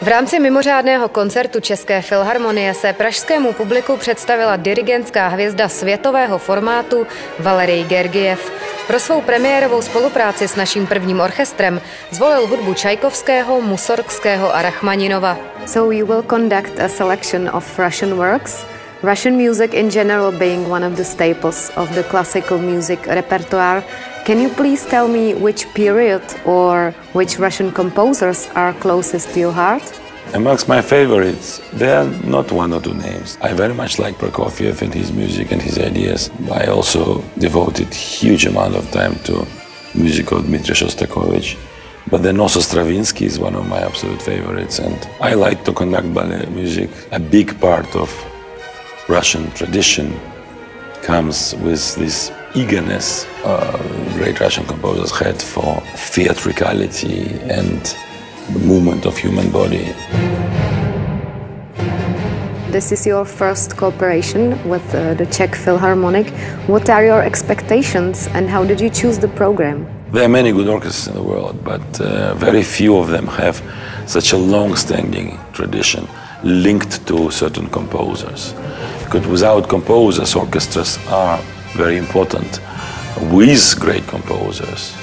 V rámci mimořádného koncertu České filharmonie se pražskému publiku představila dirigentská hvězda světového formátu Valerij Gergijev. Pro svou premiérovou spolupráci s naším prvním orchestrem zvolil hudbu Čajkovského, Musorgského a Rachmaninova. So you will conduct a selection of Russian works, Russian music in general being one of the staples of the classical music repertoire. Can you please tell me which period or which Russian composers are closest to your heart? Amongst my favorites, there are not one or two names. I very much like Prokofiev and his music and his ideas. I also devoted huge amount of time to music of Dmitri Shostakovich. But then also Stravinsky is one of my absolute favorites, and I like to conduct ballet music. A big part of Russian tradition comes with this eagerness great Russian composers had for theatricality and the movement of human body. This is your first cooperation with the Czech Philharmonic. What are your expectations and how did you choose the program? There are many good orchestras in the world, but very few of them have such a long-standing tradition linked to certain composers. Because without composers, orchestras are very important. With great composers,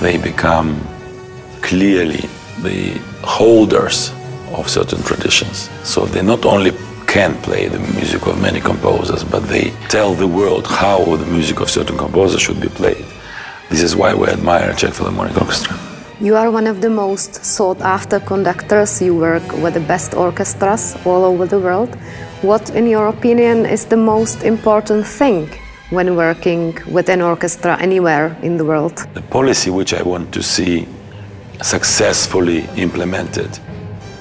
they become clearly the holders of certain traditions. So they not only can play the music of many composers, but they tell the world how the music of certain composers should be played. This is why we admire Czech Philharmonic Orchestra. You are one of the most sought-after conductors. You work with the best orchestras all over the world. What, in your opinion, is the most important thing when working with an orchestra anywhere in the world? The policy which I want to see successfully implemented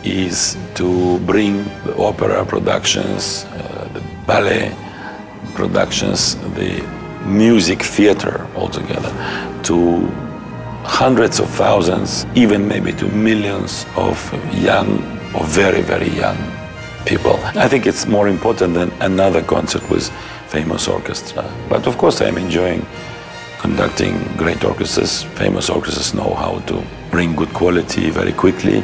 is to bring the opera productions, the ballet productions, the music theater altogether to hundreds of thousands, even maybe to millions of young or very, very young people. I think it's more important than another concert with famous orchestra. But of course I'm enjoying conducting great orchestras. Famous orchestras know how to bring good quality very quickly,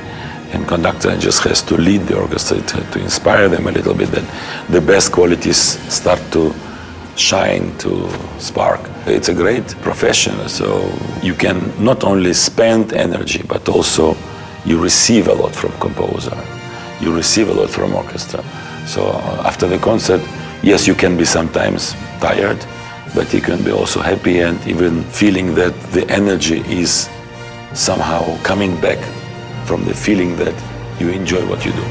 and conductor just has to lead the orchestra to inspire them a little bit, that the best qualities start to shine, to spark. It's a great profession, so you can not only spend energy, but also you receive a lot from composer. You receive a lot from orchestra. So after the concert, yes, you can be sometimes tired, but you can be also happy and even feeling that the energy is somehow coming back from the feeling that you enjoy what you do.